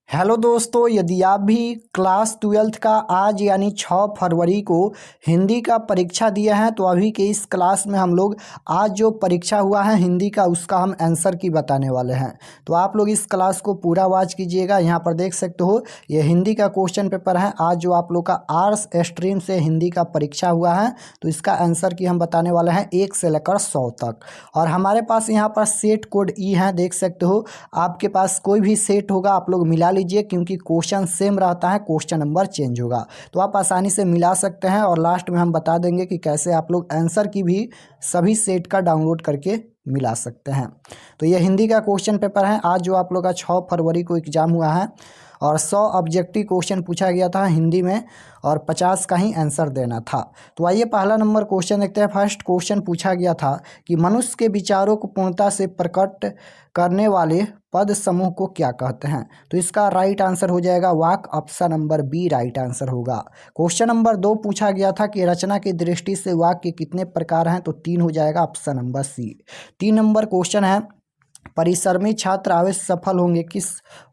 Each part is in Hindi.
हेलो दोस्तों, यदि आप भी क्लास 12th का आज यानी 6 फरवरी को हिंदी का परीक्षा दिया है तो अभी के इस क्लास में हम लोग आज जो परीक्षा हुआ है हिंदी का उसका हम आंसर की बताने वाले हैं। तो आप लोग इस क्लास को पूरा वॉच कीजिएगा। यहाँ पर देख सकते हो ये हिंदी का क्वेश्चन पेपर है। आज जो आप लोग का आर्ट्स स्ट्रीम से हिंदी का परीक्षा हुआ है तो इसका आंसर की हम बताने वाले हैं 1 से लेकर 100 तक। और हमारे पास यहाँ पर सेट कोड ई है, देख सकते हो। आपके पास कोई भी सेट होगा आप लोग मिला लीजिए, क्योंकि क्वेश्चन सेम रहता है, क्वेश्चन नंबर चेंज होगा तो आप आसानी से मिला सकते हैं। और लास्ट में हम बता देंगे कि कैसे आप लोग आंसर की भी सभी सेट का डाउनलोड करके मिला सकते हैं। तो ये हिंदी का क्वेश्चन पेपर है। आज जो आप लोग का 6 फरवरी को एग्जाम हुआ है और 100 ऑब्जेक्टिव क्वेश्चन पूछा गया था हिंदी में और 50 का ही आंसर देना था। तो आइए पहला नंबर क्वेश्चन देखते हैं। फर्स्ट क्वेश्चन पूछा गया था कि मनुष्य के विचारों को पूर्णता से प्रकट करने वाले पद समूह को क्या कहते हैं। तो इसका राइट आंसर हो जाएगा वाक, option number B right answer होगा। क्वेश्चन नंबर 2 पूछा गया था कि रचना की दृष्टि से वाक्य के कितने प्रकार हैं, तो 3 हो जाएगा, option number C. 3 number question है परिश्रमी छात्र अवश्य सफल होंगे किस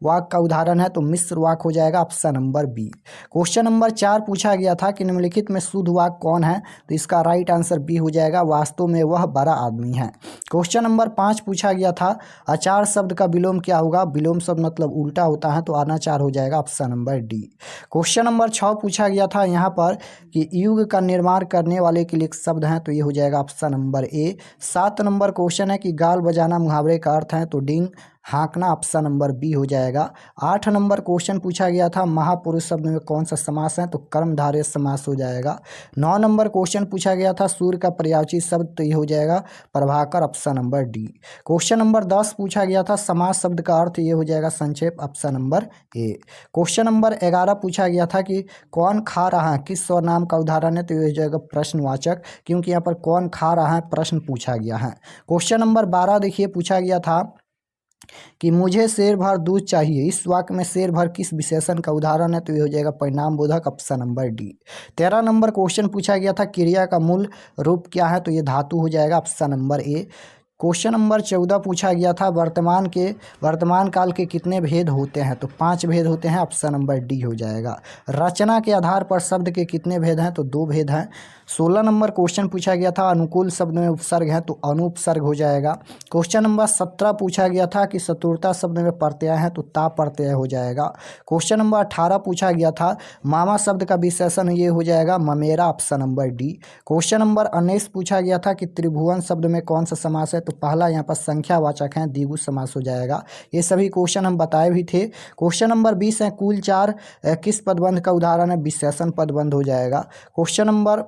वाक्य का उदाहरण है, तो मिश्र वाक्य हो जाएगा, option number B. Question number 4 पूछा गया था कि निम्नलिखित में शुद्ध वाक्य कौन है, तो इसका राइट आंसर बी हो जाएगा, वास्तव में वह बड़ा आदमी है। क्वेश्चन नंबर 5 पूछा गया था आचार शब्द का विलोम क्या होगा। विलोम शब्द मतलब उल्टा होता है, तो अनाचार हो जाएगा, option number D. Question number 6 पूछा गया था यहाँ पर कि युग का निर्माण करने वाले के लिए शब्द हैं, तो ये हो जाएगा, option number A. 7 number question है कि गाल बजाना मुहावरे का अर्थ है, तो डिंग हाँकना, ऑप्शन नंबर बी हो जाएगा। 8 नंबर क्वेश्चन पूछा गया था महापुरुष शब्द में कौन सा समास है, तो कर्मधारय समास हो जाएगा। 9 नंबर क्वेश्चन पूछा गया था सूर्य का पर्यायवाची शब्द, तो ये हो जाएगा Prabhakar, option number D. Question number 10 पूछा गया था समास शब्द का अर्थ, ये हो जाएगा संक्षेप, option number A. Question number 11 पूछा गया था कि कौन खा रहा है किस सर्वनाम का उदाहरण है, तो ये हो जाएगा प्रश्नवाचक, क्योंकि यहाँ पर कौन खा रहा है प्रश्न पूछा गया है। क्वेश्चन नंबर 12 देखिए पूछा गया था कि मुझे शेर भर दूध चाहिए, इस वाक्य में शेर भर किस विशेषण का उदाहरण है, तो ये हो जाएगा परिणाम बोधक, option number D. 13 number question पूछा गया था क्रिया का मूल रूप क्या है, तो ये धातु हो जाएगा, option number A. Question number 14 पूछा गया था वर्तमान काल के कितने भेद होते हैं, तो 5 भेद होते हैं, ऑप्शन नंबर डी हो जाएगा। रचना के आधार पर शब्द के कितने भेद हैं, तो 2 भेद हैं। 16 नंबर क्वेश्चन पूछा गया था अनुकूल शब्द में उपसर्ग है, तो अनुपसर्ग हो जाएगा। क्वेश्चन नंबर 17 पूछा गया था कि शत्रुता शब्द में प्रत्यय है, तो ता प्रत्यय हो जाएगा। क्वेश्चन नंबर 18 पूछा गया था मामा शब्द का विशेषण, ये हो जाएगा ममेरा, option number D. Question number 19 पूछा गया था कि त्रिभुवन शब्द में कौन सा समास है, तो पहला यहाँ पर संख्यावाचक है, द्विगु समास हो जाएगा। ये सभी क्वेश्चन हम बताए भी थे। क्वेश्चन नंबर 20 है कुल 4 किस पदबंध का उदाहरण है, विशेषण पदबंध हो जाएगा। क्वेश्चन नंबर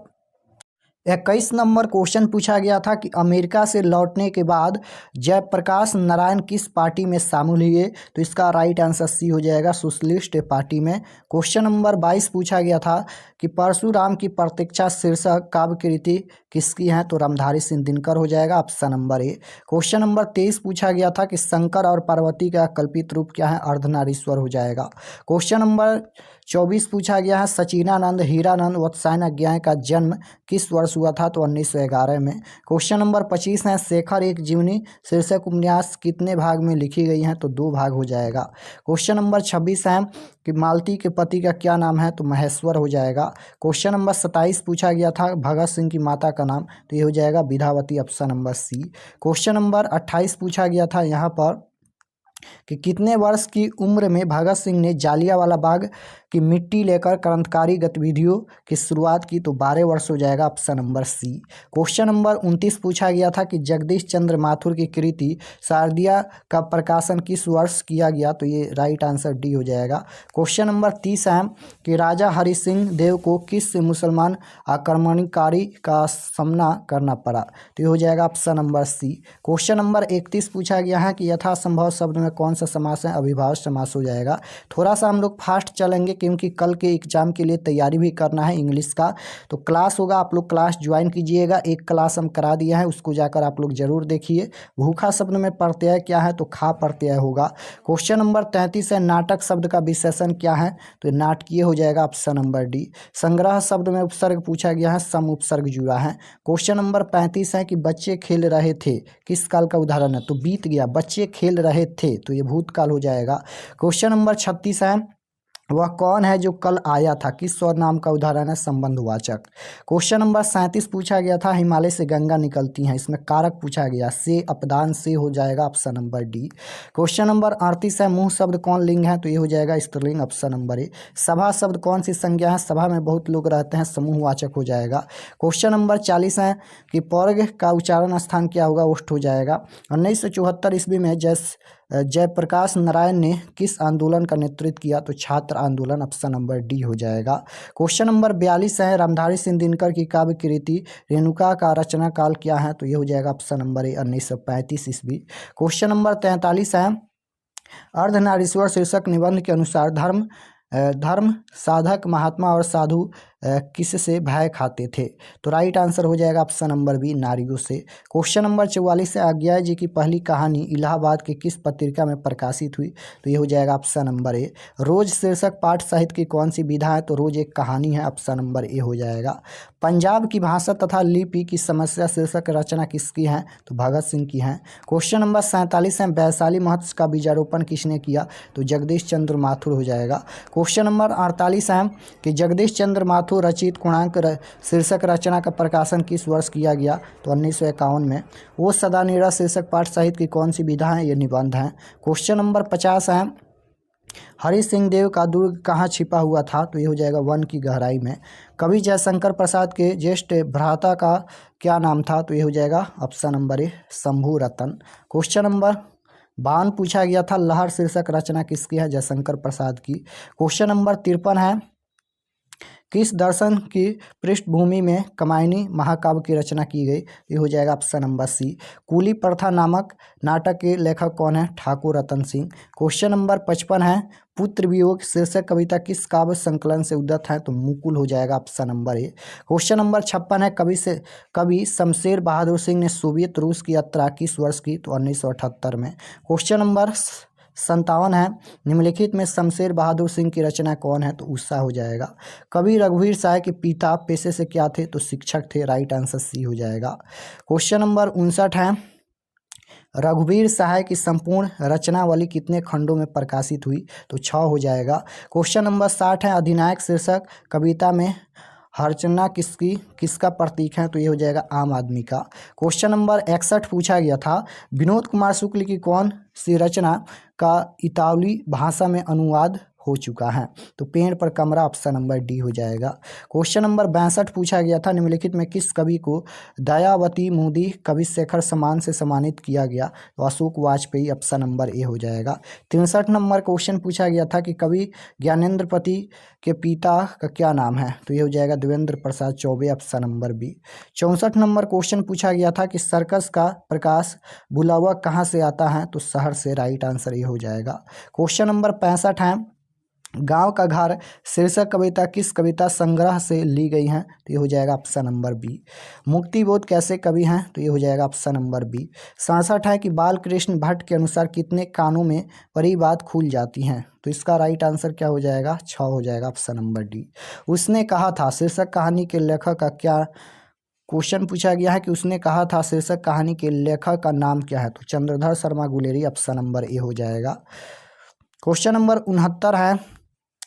21 नंबर क्वेश्चन पूछा गया था कि अमेरिका से लौटने के बाद जयप्रकाश नारायण किस पार्टी में शामिल हुए, तो इसका राइट आंसर सी हो जाएगा, सोशलिस्ट पार्टी में। क्वेश्चन नंबर 22 पूछा गया था कि परशुराम की प्रतीक्षा शीर्षक काव्य कृति किसकी है, तो रामधारी सिंह दिनकर हो जाएगा, option number A. Question number 23 पूछा गया था कि शंकर और पार्वती का कल्पित रूप क्या है, अर्धनारीश्वर हो जाएगा। क्वेश्चन नंबर 24 पूछा गया है सचिनानंद हीरानंद वत्सायन अज्ञाय का जन्म किस वर्ष हुआ था, तो 1911 में। क्वेश्चन नंबर 25 है शेखर एक जीवनी शीर्षक उपन्यास कितने भाग में लिखी गई है, तो 2 भाग हो जाएगा। क्वेश्चन नंबर 26 है कि मालती के पति का क्या नाम है, तो महेश्वर हो जाएगा। क्वेश्चन नंबर 27 पूछा गया था भगत सिंह की माता का नाम, तो ये हो जाएगा विद्यावती, option number C. Question number 28 पूछा गया था यहाँ पर कि कितने वर्ष की उम्र में भगत सिंह ने जालियांवाला बाग की मिट्टी लेकर क्रांतिकारी गतिविधियों की शुरुआत की, तो 12 वर्ष हो जाएगा, option number C. Question number 29 पूछा गया था कि जगदीश चंद्र माथुर की कृति शारदिया का प्रकाशन किस वर्ष किया गया, तो ये राइट आंसर डी हो जाएगा। क्वेश्चन नंबर 30 है कि राजा हरि सिंह देव को किस मुसलमान आक्रमणकारी का सामना करना पड़ा, तो ये हो जाएगा, option number C. Question number 31 पूछा गया है कि यथासंभव शब्द में कौन सा समास है, अविभाज्य समास हो जाएगा। थोड़ा सा हम लोग फास्ट चलेंगे क्योंकि कल के एग्जाम के लिए तैयारी भी करना है इंग्लिश का, तो क्लास होगा, आप लोग क्लास ज्वाइन कीजिएगा। एक क्लास हम करा दिया है, उसको जाकर आप लोग जरूर देखिए। भूखा शब्द में प्रत्यय क्या है, तो खा प्रत्यय होगा। क्वेश्चन नंबर 33 है नाटक शब्द का विशेषण क्या है, तो नाटकीय हो जाएगा, ऑप्शन नंबर डी। संग्रह शब्द में उपसर्ग पूछा गया है, सम उपसर्ग जुड़ा है। क्वेश्चन नंबर 35 है कि बच्चे खेल रहे थे किस काल का उदाहरण है, तो बीत गया, बच्चे खेल रहे थे तो ये भूतकाल हो जाएगा। क्वेश्चन नंबर 36 है, वह कौन है जो कल आया था, किस स्वर नाम का उदाहरण है संबंधवाचक। क्वेश्चन नंबर 37 पूछा गया था, हिमालय से गंगा निकलती हैं, इसमें कारक पूछा गया, से अपदान से हो जाएगा option number D. Question number 38 है, मुंह शब्द कौन लिंग है, तो ये हो जाएगा स्त्रीलिंग ऑप्शन नंबर ए। सभा शब्द कौन सी संज्ञा है, सभा में बहुत लोग रहते हैं, समूहवाचक हो जाएगा। क्वेश्चन नंबर 40 है कि पौर्ग का उच्चारण स्थान क्या होगा, ओष्ठ हो जाएगा। 1974 ईस्वी में जयप्रकाश नारायण ने किस आंदोलन का नेतृत्व किया, तो छात्र आंदोलन ऑप्शन नंबर डी हो जाएगा। क्वेश्चन नंबर 42 है, रामधारी सिंह दिनकर की काव्य कृति रेणुका का रचना काल क्या है, तो ये हो जाएगा ऑप्शन नंबर ए 1935 ईस्वी। क्वेश्चन नंबर 43 है, अर्धनारीश्वर शीर्षक निबंध के अनुसार धर्म साधक महात्मा और साधु किससे भय खाते थे, तो राइट आंसर हो जाएगा ऑप्शन नंबर बी, नारियों से। क्वेश्चन नंबर 44 है, अज्ञा जी की पहली कहानी इलाहाबाद के किस पत्रिका में प्रकाशित हुई, तो ये हो जाएगा ऑप्शन नंबर ए। रोज शीर्षक पाठ साहित्य की कौन सी विधा है, तो रोज एक कहानी है, ऑप्शन नंबर ए हो जाएगा। पंजाब की भाषा तथा लिपि की समस्या शीर्षक रचना किसकी है, तो भगत सिंह की है। क्वेश्चन नंबर 47 है, वैशाली महोत्सव का बीजारोपण किसने किया, तो जगदीश चंद्र माथुर हो जाएगा। क्वेश्चन नंबर 48 है कि जगदीश चंद्र माथुर रचित कोणार्क शीर्षक रचना का प्रकाशन किस वर्ष किया गया, तो 1951 में। वो सदा नीरा शीर्षक पाठ साहित्य की कौन सी विधा है, ये निबंध है। क्वेश्चन नंबर 50 है, हरि सिंह देव का दुर्ग कहाँ छिपा हुआ था, तो ये हो जाएगा वन की गहराई में। कवि जयशंकर प्रसाद के ज्येष्ठ भ्राता का क्या नाम था, तो ये हो जाएगा option number A, Shambhu Ratan. Question number 52 पूछा गया था, लहर शीर्षक रचना किसकी है, जयशंकर प्रसाद की। क्वेश्चन नंबर 53 है, किस दर्शन की पृष्ठभूमि में कामायनी महाकाव्य की रचना की गई, ये हो जाएगा ऑप्शन नंबर सी। कूली प्रथा नामक नाटक के लेखक कौन है, ठाकुर रतन सिंह। क्वेश्चन नंबर 55 है, पुत्र वियोग शीर्षक कविता किस काव्य संकलन से उद्धत है, तो मुकुल हो जाएगा option number A. Question number 56 है, कवि शमशेर बहादुर सिंह ने सोवियत रूस की यात्रा किस वर्ष की, तो 1978 में। क्वेश्चन नंबर 57 है, निम्नलिखित में शमशेर बहादुर सिंह की रचना कौन है, तो उषा हो जाएगा। कवि रघुवीर सहाय के पिता पेशे से क्या थे, तो शिक्षक थे, राइट आंसर सी हो जाएगा। क्वेश्चन नंबर 59 है, रघुवीर सहाय की संपूर्ण रचनावली कितने खंडों में प्रकाशित हुई, तो 6 हो जाएगा। क्वेश्चन नंबर 60 है, अधिनायक शीर्षक कविता में हर्चना किसका प्रतीक है, तो ये हो जाएगा आम आदमी का। क्वेश्चन नंबर 61 पूछा गया था, विनोद कुमार शुक्ल की कौन सी रचना का इतालवी भाषा में अनुवाद हो चुका है, तो पेड़ पर कमरा ऑप्शन नंबर डी हो जाएगा। क्वेश्चन नंबर 62 पूछा गया था, निम्नलिखित में किस कवि को दयावती मोदी कवि शेखर सम्मान से सम्मानित किया गया, तो Ashok Vajpayee option number A हो जाएगा। 63 नंबर क्वेश्चन पूछा गया था कि कवि ज्ञानेंद्रपति के पिता का क्या नाम है, तो ये हो जाएगा Devendra Prasad Choubey option number B. 64 number question पूछा गया था कि सर्कस का प्रकाश बुलावा कहाँ से आता है, तो शहर से, राइट आंसर ये हो जाएगा। क्वेश्चन नंबर 65 है, गांव का घर शीर्षक कविता किस कविता संग्रह से ली गई है, तो ये हो जाएगा ऑप्शन नंबर बी। मुक्तिबोध कैसे कवि हैं, तो ये हो जाएगा ऑप्शन नंबर बी। 67 है कि बाल कृष्ण भट्ट के अनुसार कितने कानों में परी बात खुल जाती हैं, तो इसका राइट आंसर क्या हो जाएगा, 6 हो जाएगा ऑप्शन नंबर डी। उसने कहा था शीर्षक कहानी के लेखक का क्या, क्वेश्चन पूछा गया है कि उसने कहा था शीर्षक कहानी के लेखक का नाम क्या है, तो Chandradhar Sharma Guleri option number A हो जाएगा। क्वेश्चन नंबर 69 है,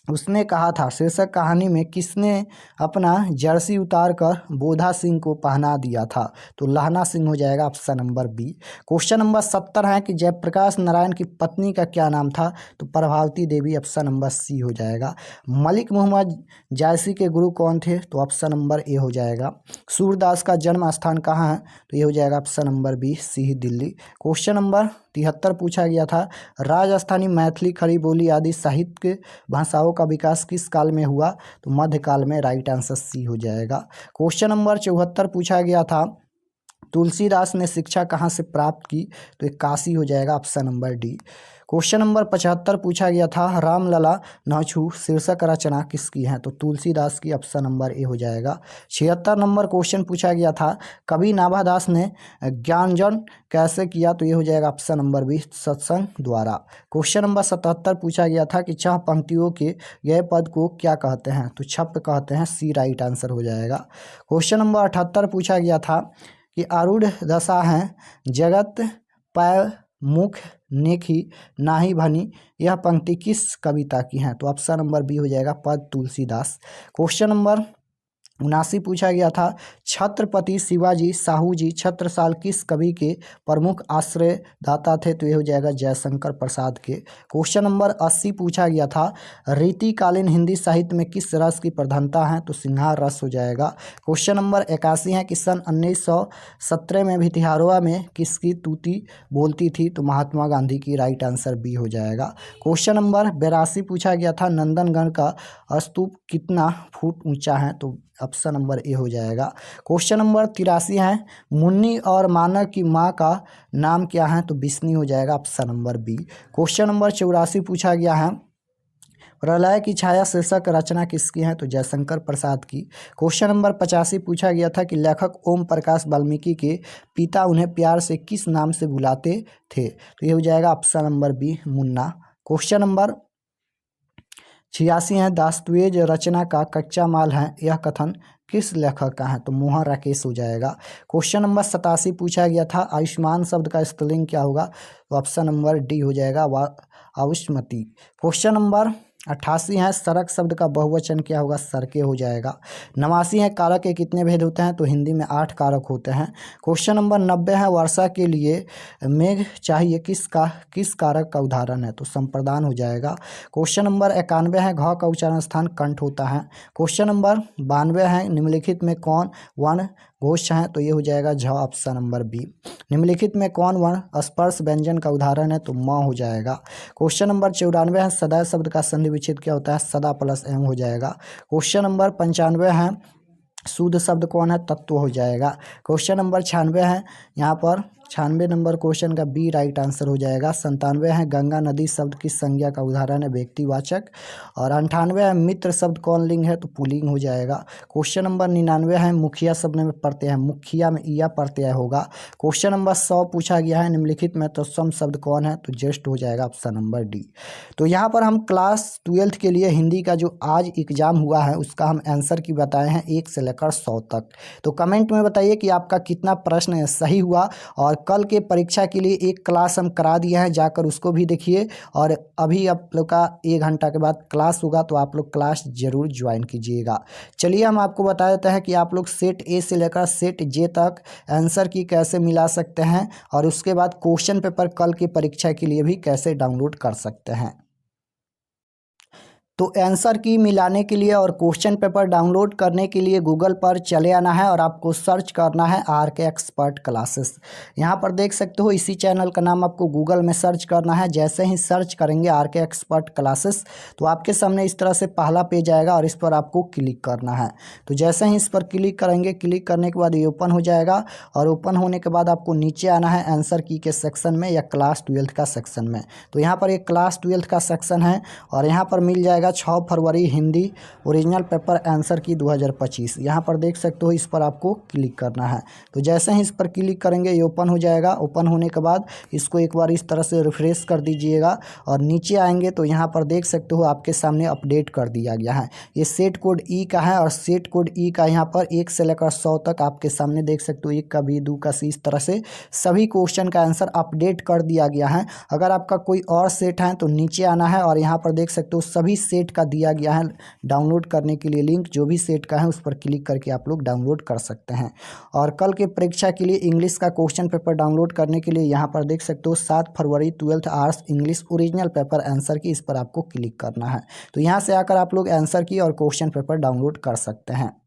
उसने कहा था शीर्षक कहानी में किसने अपना जर्सी उतार कर बोधा सिंह को पहना दिया था, तो लहना सिंह हो जाएगा option number B. Question number 70 है कि जयप्रकाश नारायण की पत्नी का क्या नाम था, तो प्रभावती देवी ऑप्शन नंबर सी हो जाएगा। मलिक मोहम्मद जायसी के गुरु कौन थे, तो ऑप्शन नंबर ए हो जाएगा। सूरदास का जन्म स्थान कहाँ है, तो ये हो जाएगा ऑप्शन नंबर बी, सी दिल्ली। क्वेश्चन नंबर 73 पूछा गया था, राजस्थानी मैथिली खड़ी बोली आदि साहित्य भाषाओं का विकास किस काल में हुआ, तो मध्यकाल में, राइट आंसर सी हो जाएगा। क्वेश्चन नंबर 74 पूछा गया था, तुलसीदास ने शिक्षा कहाँ से प्राप्त की, तो एक काशी हो जाएगा option number D. Question number 75 पूछा गया था, रामलला नाछू शीर्षक रचना किसकी है, तो तुलसीदास की ऑप्शन नंबर ए हो जाएगा। 76 नंबर क्वेश्चन पूछा गया था, कवि नाभादास ने ज्ञानजन कैसे किया, तो ये हो जाएगा ऑप्शन नंबर बी, सत्संग द्वारा। क्वेश्चन नंबर 77 पूछा गया था कि 6 पंक्तियों के गए पद को क्या कहते हैं, तो छप कहते हैं, सी राइट आंसर हो जाएगा। क्वेश्चन नंबर 78 पूछा गया था कि आरूढ़ दशा है जगत मुख नेखी नाही भनी, यह पंक्ति किस कविता की है? तो ऑप्शन नंबर बी हो जाएगा पद तुलसीदास। क्वेश्चन नंबर 79 पूछा गया था, छत्रपति शिवाजी साहू जी छत्रसाल किस कवि के प्रमुख आश्रयदाता थे? तो ये हो जाएगा जयशंकर प्रसाद के। क्वेश्चन नंबर 80 पूछा गया था, रीतिकालीन हिंदी साहित्य में किस रस की प्रधानता है? तो सिंहार रस हो जाएगा। क्वेश्चन नंबर 81 है कि सन 1917 में भितिहारवा में किसकी तूती बोलती थी? तो महात्मा गांधी की। राइट आंसर बी हो जाएगा। क्वेश्चन नंबर 82 पूछा गया था, नंदनगढ़ का स्तूप कितना फुट ऊंचा है? तो ऑप्शन नंबर ए हो जाएगा। क्वेश्चन नंबर 83 है, मुन्नी और मानव की माँ का नाम क्या है? तो बिस्नी हो जाएगा। Option number B. Question number 84 पूछा गया है, प्रलय की छाया शीर्षक रचना किसकी है? तो जयशंकर प्रसाद की। क्वेश्चन नंबर 85 पूछा गया था कि लेखक ओम प्रकाश वाल्मीकि के पिता उन्हें प्यार से किस नाम से बुलाते थे? तो ये हो जाएगा option number B Munna. Question number 86 है, दस्तावेज रचना का कच्चा माल है, यह कथन किस लेखक का है? तो मोहन राकेश हो जाएगा। क्वेश्चन नंबर 87 पूछा गया था, आयुष्मान शब्द का स्पेलिंग क्या होगा? तो ऑप्शन नंबर डी हो जाएगा आयुष्मती। क्वेश्चन नंबर 88 है, सड़क शब्द का बहुवचन क्या होगा? सड़के हो जाएगा। 89 है, कारक के कितने भेद होते हैं? तो हिंदी में 8 कारक होते हैं। क्वेश्चन नंबर 90 है, वर्षा के लिए मेघ चाहिए किस कारक का उदाहरण है? तो संप्रदान हो जाएगा। क्वेश्चन नंबर 91 है, घ का उच्चारण स्थान कंठ होता है। क्वेश्चन नंबर 92 है, निम्नलिखित में कौन वर्ण घोष है? तो ये हो जाएगा झ। Option number B. निम्नलिखित में कौन वर्ण स्पर्श व्यंजन का उदाहरण है? तो म हो जाएगा। क्वेश्चन नंबर 94 है, सदा शब्द का संधि विच्छेद क्या होता है? सदा प्लस एम हो जाएगा। क्वेश्चन नंबर 95 है, शुद्ध शब्द कौन है? तत्व हो जाएगा। क्वेश्चन नंबर 96 है, यहाँ पर 96 नंबर क्वेश्चन का बी राइट आंसर हो जाएगा। 97 है, गंगा नदी शब्द किस संज्ञा का उदाहरण है? व्यक्तिवाचक। और 98 है, मित्र शब्द कौन लिंग है? तो पुल्लिंग हो जाएगा। क्वेश्चन नंबर 99 है, मुखिया शब्द में प्रत्यय है, मुखिया में ईया प्रत्यय होगा। क्वेश्चन नंबर 100 पूछा गया है, निम्नलिखित में तत्सम शब्द कौन है? तो ज्येष्ठ हो जाएगा। Option number D. तो यहाँ पर हम क्लास 12th के लिए हिंदी का जो आज एग्जाम हुआ है उसका हम आंसर की बताए हैं 1 से लेकर 100 तक। तो कमेंट में बताइए कि आपका कितना प्रश्न सही हुआ। और कल के परीक्षा के लिए एक क्लास हम करा दिए हैं, जाकर उसको भी देखिए। और अभी आप लोग का 1 घंटा के बाद क्लास होगा, तो आप लोग क्लास जरूर ज्वाइन कीजिएगा। चलिए हम आपको बता देते हैं कि आप लोग सेट ए से लेकर सेट जे तक आंसर की कैसे मिला सकते हैं, और उसके बाद क्वेश्चन पेपर कल की परीक्षा के लिए भी कैसे डाउनलोड कर सकते हैं। तो आंसर की मिलाने के लिए और क्वेश्चन पेपर डाउनलोड करने के लिए गूगल पर चले आना है और आपको सर्च करना है RK एक्सपर्ट क्लासेस। यहाँ पर देख सकते हो, इसी चैनल का नाम आपको गूगल में सर्च करना है। जैसे ही सर्च करेंगे RK एक्सपर्ट क्लासेस, तो आपके सामने इस तरह से पहला पेज आएगा और इस पर आपको क्लिक करना है। तो जैसे ही इस पर क्लिक करेंगे, क्लिक करने के बाद ये ओपन हो जाएगा। और ओपन होने के बाद आपको नीचे आना है आंसर की के सेक्शन में या क्लास 12th का सेक्शन में। तो यहाँ पर एक क्लास 12th का सेक्शन है और यहाँ पर मिल जाएगा 6 फरवरी हिंदी ओरिजिनल पेपर आंसर की 2025। यहाँ पर देख सकते हो, इस पर आपको क्लिक करना है। तो जैसे ही इस पर क्लिक करेंगे ये ओपन हो जाएगा। ओपन होने के बाद इसको एक बार इस तरह से रिफ्रेश कर दीजिएगा और नीचे आएंगे तो यहाँ पर देख सकते हो आपके सामने अपडेट कर दिया गया है। ये सेट कोड ई का है और सेट कोड ई का यहाँ पर 1 से लेकर 100 तक आपके सामने देख सकते हो, 1 का बी, 2 का सी, इस तरह से सभी क्वेश्चन का आंसर अपडेट कर दिया गया है। अगर आपका कोई और सेट है तो नीचे आना है और यहाँ पर देख सकते हो सभी सेट का दिया गया है डाउनलोड करने के लिए लिंक। जो भी सेट का है उस पर क्लिक करके आप लोग डाउनलोड कर सकते हैं। और कल के परीक्षा के लिए इंग्लिश का क्वेश्चन पेपर डाउनलोड करने के लिए यहाँ पर देख सकते हो 7 फरवरी 12th arts English original paper answer की, इस पर आपको क्लिक करना है। तो यहाँ से आकर आप लोग आंसर की और क्वेश्चन पेपर डाउनलोड कर सकते हैं।